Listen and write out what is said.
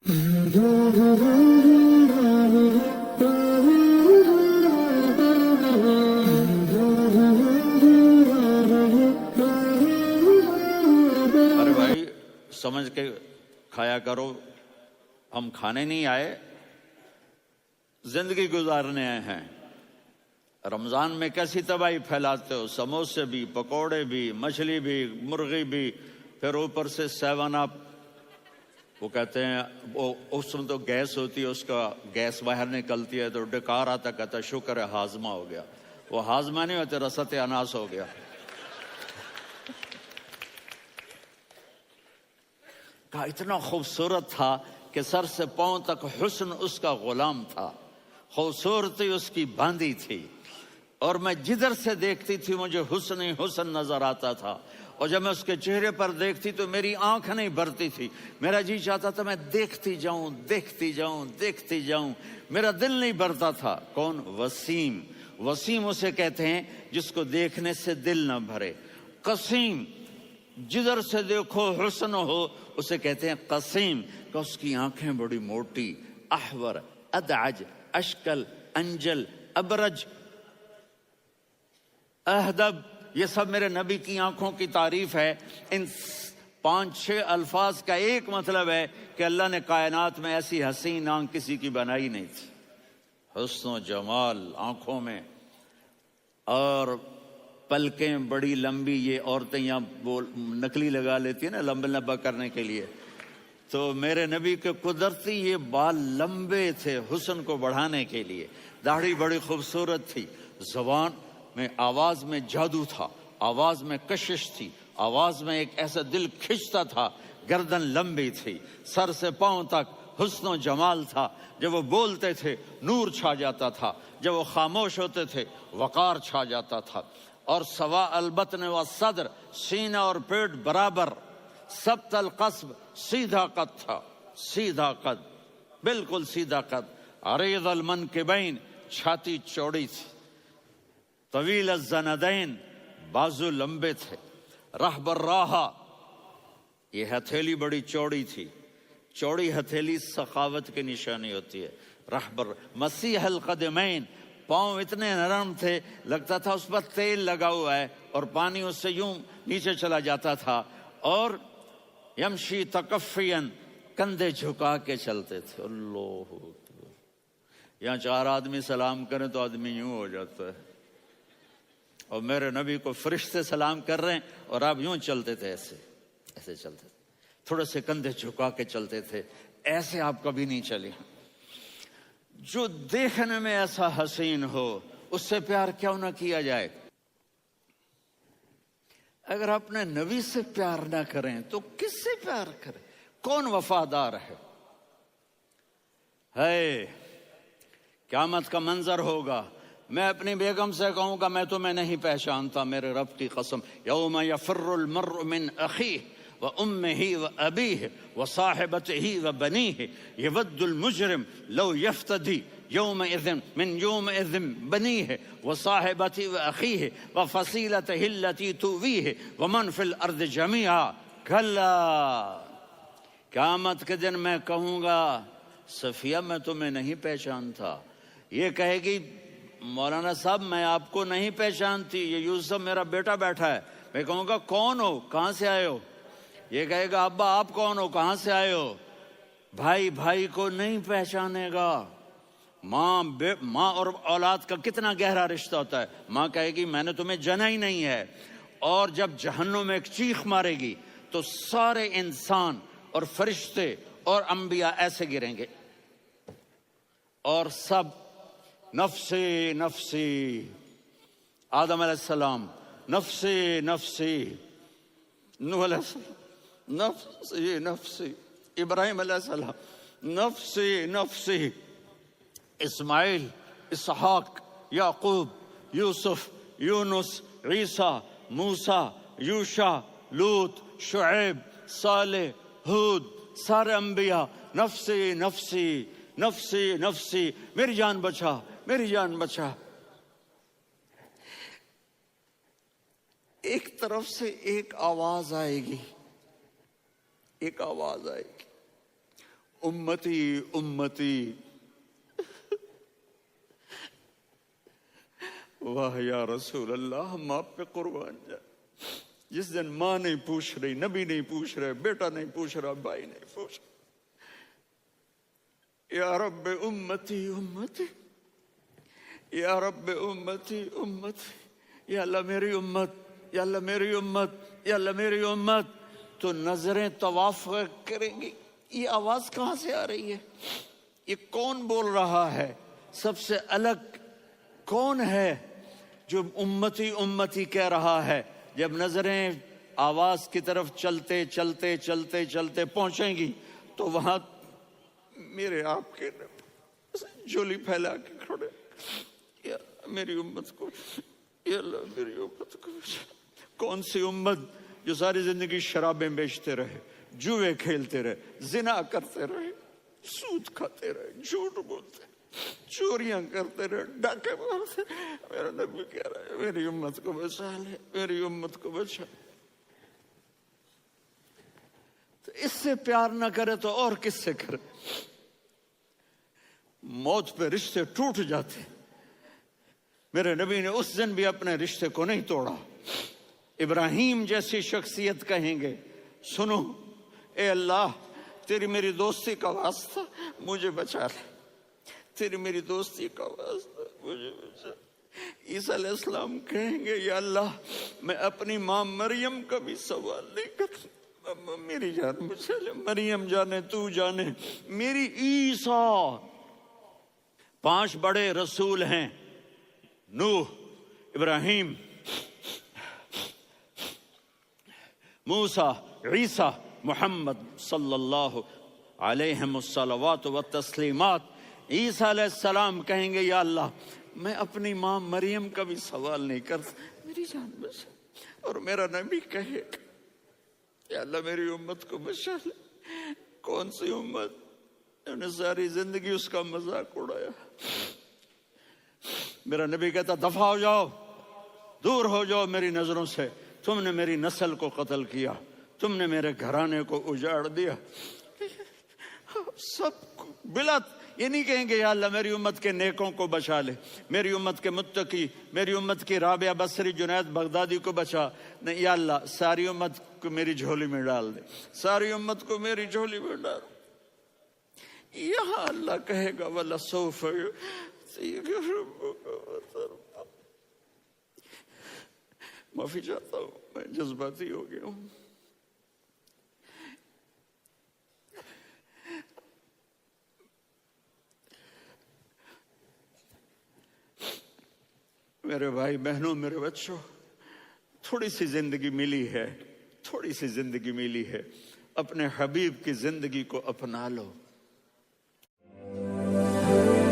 ارے بھائی سمجھ کے کھایا کرو، ہم کھانے نہیں آئے، زندگی گزارنے آئے ہیں۔ رمضان میں کیسی تباہی پھیلاتے ہو، سموسے بھی، پکوڑے بھی، مچھلی بھی، مرغی بھی، پھر اوپر سے 7 اپ، وہ کہتے ہیں وہ اس میں تو گیس ہوتی ہے، اس کا گیس باہر نکلتی ہے تو ڈکار آتا، کہتا شکر ہے ہاضمہ ہو گیا۔ وہ ہاضمہ نہیں ہوتے، رسط اناس ہو گیا۔ کہا اتنا خوبصورت تھا کہ سر سے پاؤں تک حسن اس کا غلام تھا، خوبصورتی اس کی باندھی تھی، اور میں جدھر سے دیکھتی تھی مجھے حسن ہی حسن نظر آتا تھا، اور جب میں اس کے چہرے پر دیکھتی تو میری آنکھ نہیں بھرتی تھی، میرا جی چاہتا تھا میں دیکھتی جاؤں دیکھتی جاؤں دیکھتی جاؤں، میرا دل نہیں بھرتا تھا۔ کون؟ وسیم۔ وسیم اسے کہتے ہیں جس کو دیکھنے سے دل نہ بھرے۔ قسیم، جدھر سے دیکھو حسن ہو، اسے کہتے ہیں قسیم، کہ اس کی آنکھیں بڑی موٹی، احور، ادعج، اشکل، انجل، ابرج، اہدب، یہ سب میرے نبی کی آنکھوں کی تعریف ہے۔ ان 5-6 الفاظ کا ایک مطلب ہے کہ اللہ نے کائنات میں ایسی حسین آنکھ کسی کی بنائی نہیں تھی۔ حسن و جمال آنکھوں میں، اور پلکیں بڑی لمبی، یہ عورتیں یہاں نکلی لگا لیتی ہیں نا لمبا لمبا کرنے کے لیے، تو میرے نبی کے قدرتی یہ بال لمبے تھے حسن کو بڑھانے کے لیے۔ داڑھی بڑی خوبصورت تھی، زبان میں، آواز میں جادو تھا، آواز میں کشش تھی، آواز میں ایک ایسا دل کھنچتا تھا، گردن لمبی تھی، سر سے پاؤں تک حسن و جمال تھا۔ جب وہ بولتے تھے نور چھا جاتا تھا، جب وہ خاموش ہوتے تھے وقار چھا جاتا تھا۔ اور سوا البطن و صدر، سینہ اور پیٹ برابر، سبت القصب، سیدھا قد تھا، سیدھا قد، بالکل سیدھا قد۔ عریض المنکبین، چھاتی چوڑی تھی، طویل الزندین، بازو لمبے تھے، رحب الراحہ، یہ ہتھیلی بڑی چوڑی تھی، چوڑی ہتھیلی سخاوت کی نشانی ہوتی ہے۔ رحب مسیح القدمین، پاؤں اتنے نرم تھے لگتا تھا اس پر تیل لگا ہوا ہے، اور پانی اس سے یوں نیچے چلا جاتا تھا۔ اور یمشی تکفین، کندھے جھکا کے چلتے تھے۔ اللہ اکبر، یہاں 4 آدمی سلام کریں تو آدمی یوں ہو جاتا ہے، اور میرے نبی کو فرشتے سلام کر رہے ہیں اور آپ یوں چلتے تھے، ایسے ایسے چلتے تھے، تھوڑے سے کندھے جھکا کے چلتے تھے، ایسے آپ کبھی نہیں چلے۔ جو دیکھنے میں ایسا حسین ہو اس سے پیار کیوں نہ کیا جائے؟ اگر اپنے نبی سے پیار نہ کریں تو کس سے پیار کریں؟ کون وفادار ہے؟ قیامت کا منظر ہوگا، میں اپنی بیگم سے کہوں گا میں تمہیں نہیں پہچانتا، میرے رب کی قسم، یوم یفر المرء من اخیہ وامہ وابیہ وصاحبتہ وبنیہ یود المجرم لو یفتدی یومئذ من یومئذ بنیہ وصاحبتہ واخیہ وفصیلتہ التی تؤویہ ومن فی الارض جمیعا کلا۔ قیامت کے دن میں کہوں گا صفیہ میں تمہیں نہیں پہچانتا، یہ کہے گی مولانا صاحب میں آپ کو نہیں پہچانتی، یہ یوسف میرا بیٹا بیٹھا ہے۔ میں کہوں گا کون ہو، کہاں سے آئے ہو؟ یہ کہے گا ابا آپ کون ہو، کہاں سے آئے ہو؟ بھائی بھائی کو نہیں پہچانے گا۔ ماں اور اولاد کا کتنا گہرا رشتہ ہوتا ہے، ماں کہے گی میں نے تمہیں جنا ہی نہیں ہے، اور جب جہنم میں ایک چیخ مارے گی تو سارے انسان اور فرشتے اور انبیاء ایسے گریں گے، اور سب نفسی نفسی، آدم علیہ السلام نفسی نفسی، نوح علیہ السلام نفسی نفسی، ابراہیم علیہ السلام نفسی نفسی، اسماعیل، اسحاق، یعقوب، یوسف، یونس، عیسیٰ، موسیٰ، یوشع، لوط، شعیب، صالح، ہود، سارے انبیاء نفسی نفسی نفسی نفسی، میری جان بچا میری جان بچا۔ ایک طرف سے ایک آواز آئے گی، ایک آواز آئے گی، امتی امتی. واہ یا رسول اللہ، ہم آپ پہ قربان جائیں. جس دن ماں نہیں پوچھ رہی، نبی نہیں پوچھ رہے، بیٹا نہیں پوچھ رہا، بھائی نہیں پوچھ رہا، یا رب امتی امتی، یا رب امتی امتی، یا اللہ میری امت، یا اللہ میری امت، یا اللہ میری امت. تو نظریں طواف کریں گی. یہ آواز کہاں سے آ رہی ہے؟ یہ کون بول رہا ہے؟ سب سے الگ کون ہے جو امتی امتی کہہ رہا ہے؟ جب نظریں آواز کی طرف چلتے چلتے چلتے چلتے پہنچیں گی تو وہاں میرے آپ کے جولی پھیلا کے کھڑے، یا میری امت کو، یا اللہ میری امت کو. کون سی امت جو ساری زندگی شرابیں بیچتے رہے، جوئے کھیلتے رہے، زنا کرتے رہے، سود کھاتے رہے، جھوٹ بولتے، چوریاں کرتے رہے، ڈاکے مارتے. میرا نبی کہہ رہا ہے میری امت کو بچا لے، میری امت کو بچا. تو اس سے پیار نہ کرے تو اور کس سے کرے؟ موت پہ رشتے ٹوٹ جاتے. میرے نبی نے اس دن بھی اپنے رشتے کو نہیں توڑا. ابراہیم جیسی شخصیت کہیں گے سنو اے اللہ تیری میری دوستی کا واسطہ مجھے بچا لے، تیری میری دوستی کا واسطہ مجھے بچا. عیسیٰ علیہ السلام کہیں گے یا اللہ میں اپنی ماں مریم کا بھی سوال نہیں کرتا، میری جان بچا لے. مریم جانے تو جانے، میری عیسیٰ. 5 بڑے رسول ہیں، نوح، ابراہیم، موسیٰ، عیسیٰ، محمد صلی اللہ علیہ الصلوات والتسلیمات. عیسیٰ علیہ السلام کہیں گے یا اللہ میں اپنی ماں مریم کا بھی سوال نہیں کرتا، میری جان بچا. اور میرا نبی کہے یا اللہ میری امت کو بچا لے. کون سی امت جنہوں نے ساری زندگی اس کا مذاق اڑایا؟ میرا نبی کہتا دفع ہو جاؤ، دور ہو جاؤ میری نظروں سے. تم نے میری نسل کو قتل کیا، تم نے میرے گھرانے کو اجاڑ دیا. سب بلا یہ نہیں کہیں گے یا اللہ میری امت کے نیکوں کو بچا لے، میری امت کے متقی، میری امت کی رابعہ بصری، جنید بغدادی کو بچا. نہیں یا اللہ ساری امت کو میری جھولی میں ڈال دے، ساری امت کو میری جھولی میں ڈال. یہاں اللہ کہے گا وَلَسَوْفَ يُعْطِيكَ رَبُّكَ وَتَرْضَىٰ. معافی چاہتا ہوں میں جذباتی ہو گیا ہوں. میرے بھائی بہنوں، میرے بچوں، تھوڑی سی زندگی ملی ہے، تھوڑی سی زندگی ملی ہے. اپنے حبیب کی زندگی کو اپنا لو.